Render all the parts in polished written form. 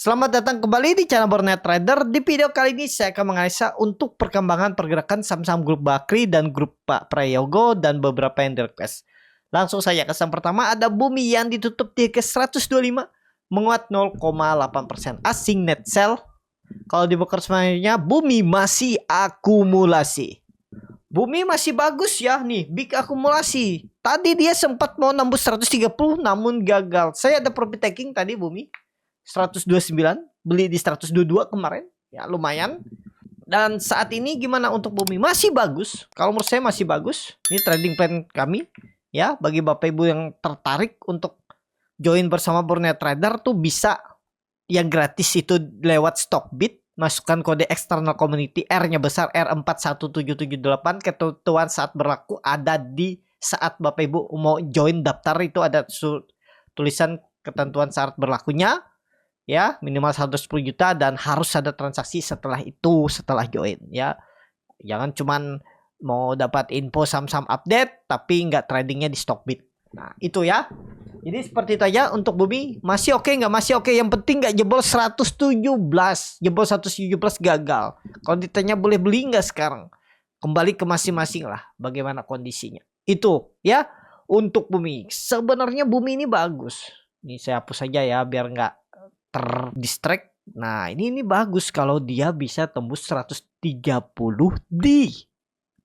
Selamat datang kembali di channel Borneo Trader. Di video kali ini saya akan menganalisa untuk perkembangan pergerakan saham-saham grup Bakri dan grup Pak Prayogo dan beberapa yang di request. Langsung saja ke saham pertama, ada Bumi yang ditutup di ke 125 menguat 0,8%. Asing net sell. Kalau di broker semuanya Bumi masih akumulasi. Bumi masih bagus ya nih, big akumulasi. Tadi dia sempat mau nembus 130 namun gagal. Saya ada profit taking tadi Bumi 129, beli di 122 kemarin, ya lumayan. Dan saat ini gimana untuk Bumi? Masih bagus. Kalau menurut saya masih bagus. Ini trading plan kami, ya bagi Bapak Ibu yang tertarik untuk join bersama Borneo Trader tuh bisa yang gratis itu lewat Stockbit. Masukkan kode external community R-nya besar R41778. Ketentuan saat berlaku ada di saat Bapak Ibu mau join daftar itu ada tulisan ketentuan syarat berlakunya. Ya minimal 110 juta dan harus ada transaksi setelah itu, setelah join ya. Jangan cuman mau dapat info saham-saham update tapi nggak tradingnya di Stockbit. Nah itu ya. Jadi seperti itu aja untuk Bumi. Masih oke nggak? Masih oke. Yang penting nggak jebol 117. Jebol 117 gagal. Kalau ditanya boleh beli nggak sekarang, kembali ke masing-masing lah bagaimana kondisinya. Itu ya untuk Bumi. Sebenarnya Bumi ini bagus. Ini saya hapus saja ya biar nggak terdistract. Nah ini bagus kalau dia bisa tembus 130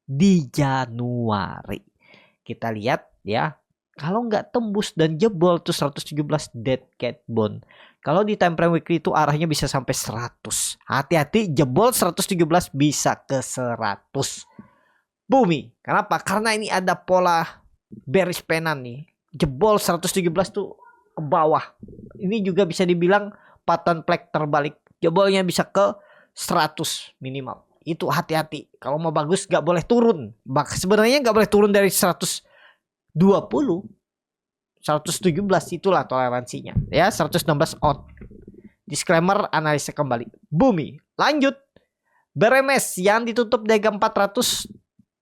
di Januari. Kita lihat ya. Kalau nggak tembus dan jebol tuh 117 dead cat bone. Kalau di time frame weekly itu arahnya bisa sampai 100. Hati-hati jebol 117 bisa ke 100. Bumi. Kenapa? Karena ini ada pola bearish penan nih. Jebol 117 tuh ke bawah. Ini juga bisa dibilang pattern flag terbalik. Jebolnya bisa ke 100 minimal. Itu hati-hati. Kalau mau bagus gak boleh turun. Sebenarnya gak boleh turun dari 120. 117 itulah toleransinya. Ya 116 out. Disclaimer analisa kembali. Bumi. Lanjut. BRMS yang ditutup di 400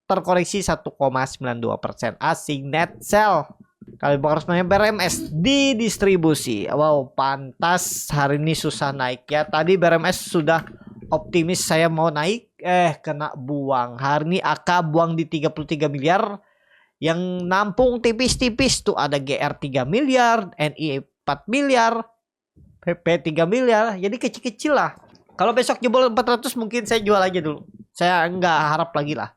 terkoreksi 1,92%. Asing net sell. Kalau harus namanya BRMS didistribusi. Wow, pantas hari ini susah naik ya. Tadi BRMS sudah optimis saya mau naik, kena buang. Hari ini AK buang di 33 miliar. Yang nampung tipis-tipis tuh ada GR 3 miliar, NI 4 miliar, PP 3 miliar. Jadi kecil-kecil lah. Kalau besok jebol 400 mungkin saya jual aja dulu. Saya nggak harap lagi lah.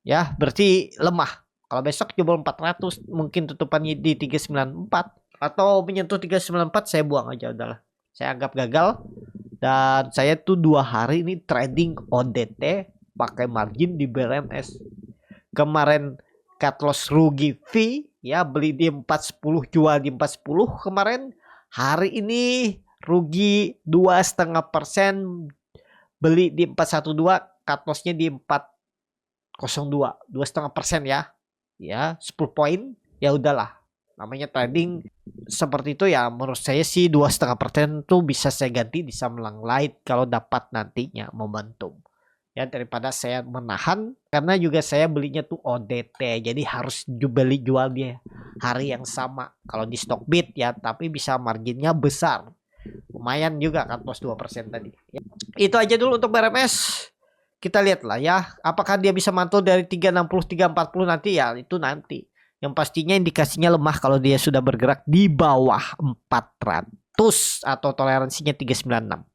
Ya, berarti lemah. Kalau besok jebol 400 mungkin tutupannya di 394 atau menyentuh 394 saya buang aja udahlah. Saya anggap gagal. Dan saya tuh 2 hari ini trading ODT pakai margin di BRMS. Kemarin cut loss rugi fee ya, beli di 410 jual di 410 kemarin. Hari ini rugi 2,5%, beli di 412, cut lossnya di 402, 2,5% ya. Ya 10 poin ya udahlah, namanya trading seperti itu ya. Menurut saya sih 2,5% tuh bisa saya ganti di saham light kalau dapat nantinya momentum ya, daripada saya menahan. Karena juga saya belinya tuh ODT jadi harus beli jual dia hari yang sama kalau di Stockbit ya, tapi bisa marginnya besar lumayan juga kan, plus 2% tadi ya. Itu aja dulu untuk BRMS. Kita lihat lah ya, apakah dia bisa mantul dari 360, 340 nanti ya, itu nanti. Yang pastinya indikasinya lemah kalau dia sudah bergerak di bawah 400 atau toleransinya 396.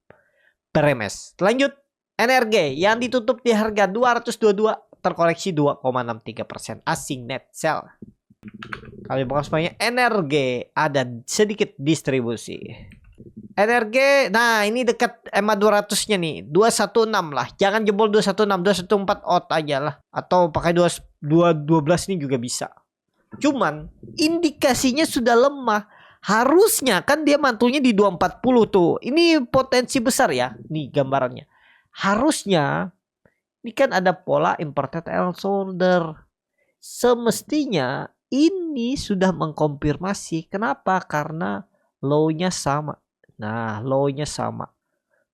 BRMS. Lanjut, NRG yang ditutup di harga 222 terkoreksi 2,63%. Asing net sell. Kalau bahas semuanya NRG ada sedikit distribusi. NRG, nah ini dekat EMA 200-nya nih, 216 lah. Jangan jebol 216, 214 out aja lah. Atau pakai 212 ini juga bisa. Cuman indikasinya sudah lemah. Harusnya kan dia mantulnya di 240 tuh. Ini potensi besar ya, nih gambarannya. Harusnya ini kan ada pola inverted L shoulder. Semestinya ini sudah mengkonfirmasi. Kenapa? Karena low-nya sama. Nah, low-nya sama.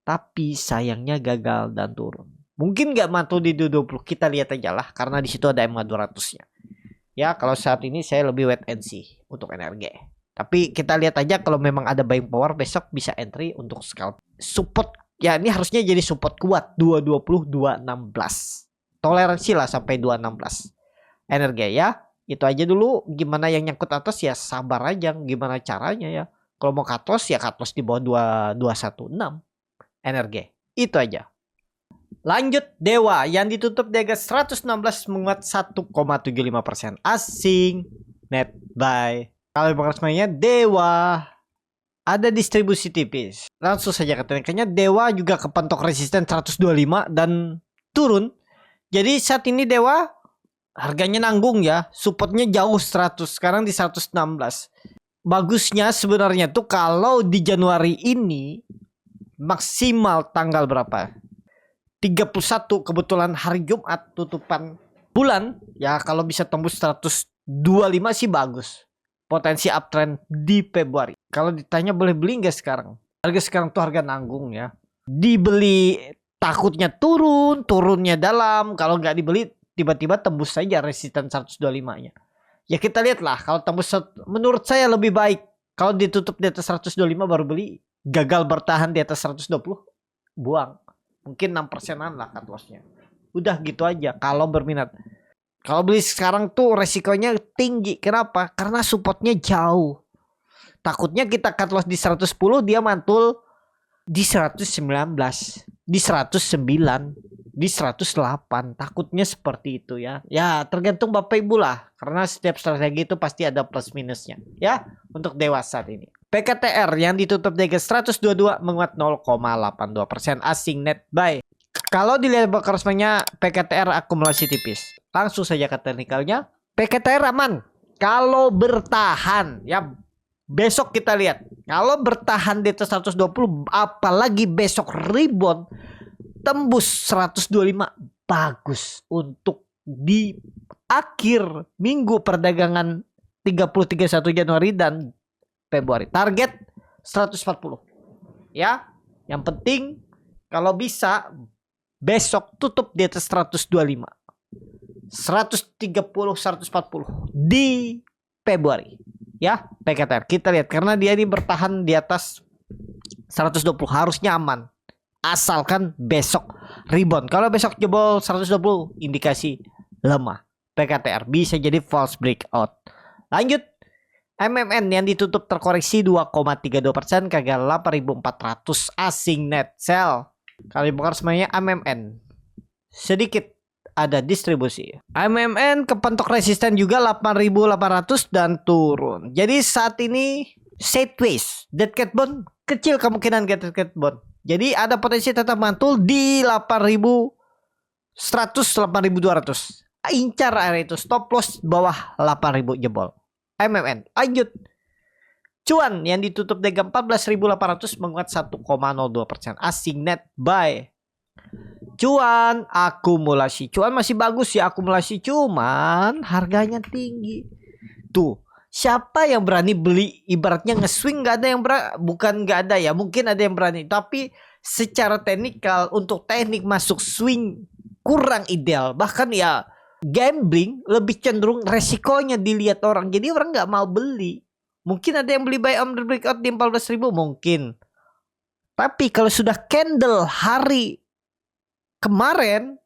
Tapi sayangnya gagal dan turun. Mungkin nggak mantul di 220. Kita lihat aja lah. Karena di situ ada MA 200-nya. Ya, kalau saat ini saya lebih wait and see untuk NRG. Tapi kita lihat aja kalau memang ada buying power besok bisa entry untuk scalp. Support ya ini harusnya jadi support kuat 220 216. Toleransi lah sampai 216. Energi ya. Itu aja dulu. Gimana yang nyangkut atas ya sabar aja gimana caranya ya. Kalau mau cut loss ya cut loss di bawah 2216. Energi. Itu aja. Lanjut Dewa yang ditutup di harga 116 menguat 1,75%. Asing net buy. Kalau semuanya Dewa ada distribusi tipis. Langsung saja katanya Dewa juga kepentok resisten 125 dan turun. Jadi saat ini Dewa harganya nanggung ya. Supportnya jauh 100. Sekarang di 116. Bagusnya sebenarnya tuh kalau di Januari ini maksimal tanggal berapa? 31 kebetulan hari Jumat tutupan bulan. Ya kalau bisa tembus 125 sih bagus. Potensi uptrend di Februari. Kalau ditanya boleh beli nggak sekarang? Harga sekarang tuh harga nanggung ya. Dibeli takutnya turunnya dalam. Kalau nggak dibeli tiba-tiba tembus saja resisten 125-nya. Ya kita lihatlah kalau tembus menurut saya lebih baik kalau ditutup di atas 125 baru beli. Gagal bertahan di atas 120 buang. Mungkin 6%-an lah cut loss-nya. Udah gitu aja kalau berminat. Kalau beli sekarang tuh resikonya tinggi. Kenapa? Karena supportnya jauh. Takutnya kita cut loss di 110 dia mantul di 119, di 109, di 108. Takutnya seperti itu ya. Ya tergantung Bapak Ibu lah. Karena setiap strategi itu pasti ada plus minusnya. Ya untuk Dewa saat ini. PKTR yang ditutup di harga 122 menguat 0,82%. Asing net buy. Kalau dilihat resminya PKTR akumulasi tipis. Langsung saja ke teknikalnya. PKTR aman. Kalau bertahan ya besok kita lihat. Kalau bertahan di atas 120 apalagi besok rebound tembus 125 bagus untuk di akhir minggu perdagangan 31 Januari dan Februari. Target 140. Ya. Yang penting kalau bisa besok tutup di atas 125. 130 140 di Februari. Ya, PKTR. Kita lihat karena dia ini bertahan di atas 120 harusnya aman. Asalkan besok rebound. Kalau besok jebol 120 indikasi lemah. PKTR bisa jadi false breakout. Lanjut. MMN yang ditutup terkoreksi 2,32% ke 8.400 asing net sell. Kali bongkar semuanya MMN. Sedikit ada distribusi. MMN kepentok resisten juga 8.800 dan turun. Jadi saat ini sideways. Dead cat bond kecil kemungkinan dead cat bond. Jadi ada potensi tetap mantul di 8.100 8.200. Incar area itu stop loss bawah 8.000 jebol. MMN lanjut. Cuan yang ditutup di 14.800 menguat 1,02%. Asing net buy. Cuan akumulasi. Cuan masih bagus ya akumulasi. Cuman harganya tinggi. Tuh. Siapa yang berani beli? Ibaratnya nge-swing gak ada yang berani. Bukan gak ada ya. Mungkin ada yang berani. Tapi secara teknikal untuk teknik masuk swing kurang ideal. Bahkan ya gambling lebih cenderung resikonya dilihat orang. Jadi orang gak mau beli. Mungkin ada yang beli buy on the breakout di 14.000. Mungkin. Tapi kalau sudah candle hari kemarin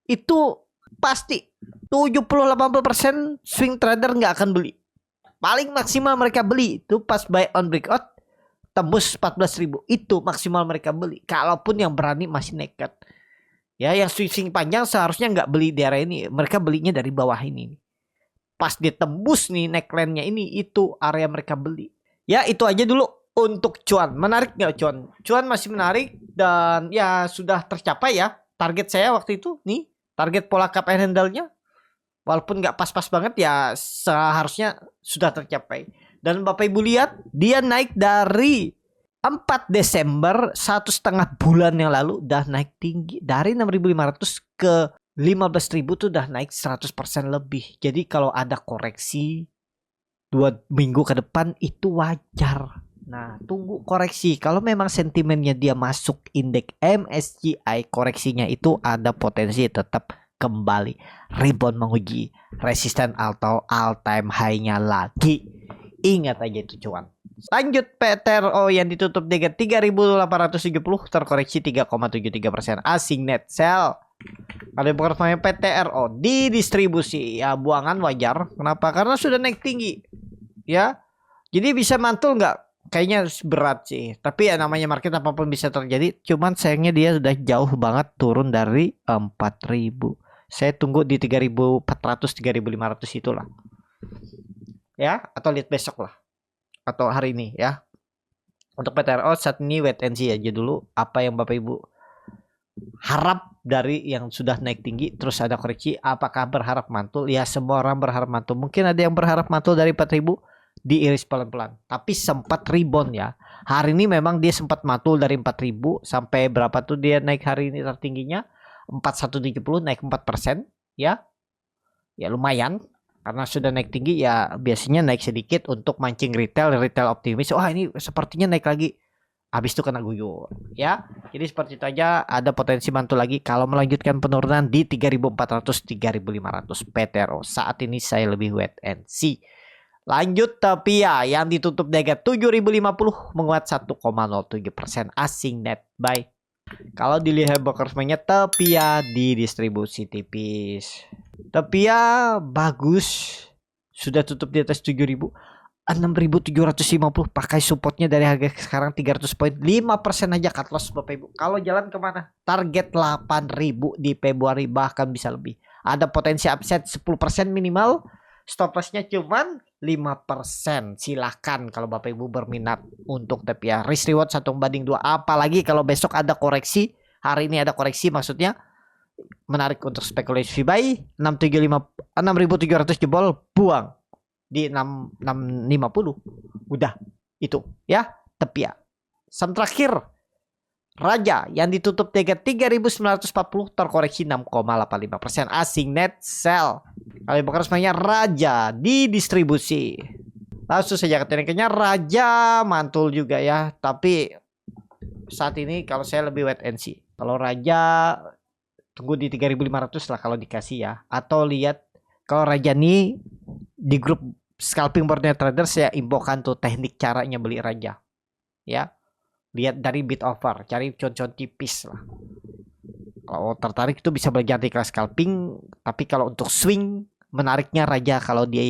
itu pasti 70-80% swing trader nggak akan beli. Paling maksimal mereka beli itu pas buy on breakout tembus 14.000 itu maksimal mereka beli. Kalaupun yang berani masih nekat. Ya yang swing panjang seharusnya nggak beli di area ini. Mereka belinya dari bawah ini. Pas ditembus nih neckline-nya ini itu area mereka beli. Ya itu aja dulu. Untuk cuan, menarik nggak cuan? Cuan masih menarik dan ya sudah tercapai ya. Target saya waktu itu nih, target pola cup and handle-nya. Walaupun nggak pas-pas banget ya seharusnya sudah tercapai. Dan Bapak Ibu lihat dia naik dari 4 Desember 1,5 bulan yang lalu udah naik tinggi. Dari 6.500 ke 15.000 tuh udah naik 100% lebih. Jadi kalau ada koreksi 2 minggu ke depan itu wajar. Nah, tunggu koreksi. Kalau memang sentimennya dia masuk indeks MSCI, koreksinya itu ada potensi tetap kembali rebound menguji resisten atau all time high-nya lagi. Ingat aja itu cuan. Lanjut PTRO yang ditutup dengan 3.870 terkoreksi 3,73%. Asing net sell. Kalau namanya PTRO di distribusi ya buangan wajar. Kenapa? Karena sudah naik tinggi. Ya. Jadi bisa mantul nggak? Kayaknya berat sih. Tapi ya namanya market apapun bisa terjadi. Cuman sayangnya dia sudah jauh banget turun dari 4.000. Saya tunggu di 3.400 3.500 itulah. Ya, atau lihat besok lah. Atau hari ini ya. Untuk PTRO saat ini wait and see aja dulu apa yang Bapak Ibu harap dari yang sudah naik tinggi terus ada koreksi. Apakah berharap mantul? Ya semua orang berharap mantul. Mungkin ada yang berharap mantul dari 4.000 diiris pelan-pelan. Tapi sempat rebound ya. Hari ini memang dia sempat mantul dari 4.000 sampai berapa tuh dia naik hari ini tertingginya 4170 naik 4% ya. Ya lumayan. Karena sudah naik tinggi ya biasanya naik sedikit untuk mancing retail optimis. Wah ini sepertinya naik lagi. Habis itu kena guyur ya. Jadi seperti itu aja ada potensi mantul lagi kalau melanjutkan penurunan di 3.400 3.500 PTRO. Saat ini saya lebih wait and see. Lanjut Tepia yang ditutup di harga 7.050 menguat 1,07% asing net buy. Kalau dilihat brokersnya Tepia di distribusi tipis. Tepia bagus. Sudah tutup di atas 7.000. 6.750 pakai supportnya dari harga sekarang 300 poin. 5% aja cut loss Bapak Ibu. Kalau jalan kemana? Target 8.000 di Februari bahkan bisa lebih. Ada potensi upside 10% minimal. Stop lossnya cuman 5%. Silahkan kalau Bapak Ibu berminat untuk Tepia. Risk reward 1/2. Apalagi kalau besok ada koreksi. Hari ini ada koreksi maksudnya. Menarik untuk spekulasi buy. 6.700 jebol buang. Di 650 udah itu ya Tepia. Saham terakhir Raja yang ditutup harga 3.940 terkoreksi 6,85% asing net sell. Kalau bekerjanya Raja di distribusi langsung saja ketinggiannya Raja mantul juga ya. Tapi saat ini kalau saya lebih wait and see. Kalau Raja tunggu di 3.500 lah kalau dikasih ya. Atau lihat kalau Raja nih di grup scalping boardnya trader saya imbokan tuh teknik caranya beli Raja ya. Lihat dari bid offer, cari contoh tipis lah. Kalau tertarik itu bisa belajar di kelas scalping. Tapi kalau untuk swing menariknya Raja kalau dia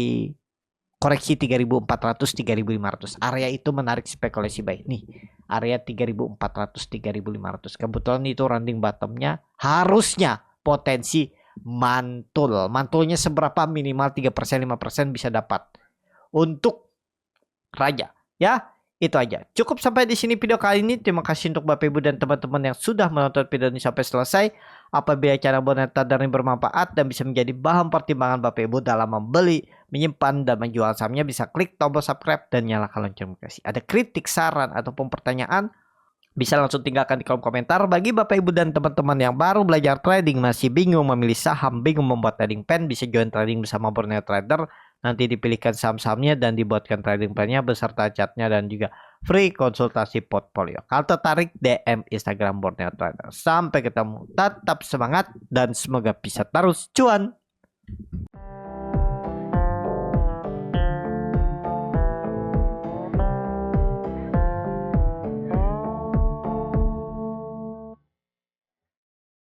koreksi 3.400 3.500 area itu menarik spekulasi buy. Nih area 3.400 3.500 kebetulan itu rounding bottomnya harusnya potensi mantul. Mantulnya seberapa? Minimal 3% 5% bisa dapat untuk Raja ya. Itu aja. Cukup sampai di sini video kali ini. Terima kasih untuk Bapak Ibu dan teman-teman yang sudah menonton video ini sampai selesai. Apabila channel Boneta dari bermanfaat dan bisa menjadi bahan pertimbangan Bapak Ibu dalam membeli, menyimpan dan menjual sahamnya, bisa klik tombol subscribe dan nyalakan lonceng notifikasi. Ada kritik, saran ataupun pertanyaan bisa langsung tinggalkan di kolom komentar. Bagi Bapak Ibu dan teman-teman yang baru belajar trading, masih bingung memilih saham, bingung membuat trading plan, bisa join trading bersama Borneo Trader. Nanti dipilihkan saham-sahamnya dan dibuatkan trading plan-nya beserta chatnya dan juga free konsultasi portfolio. Kalau tertarik DM Instagram Borneo Trader. Sampai ketemu. Tetap semangat dan semoga bisa terus cuan.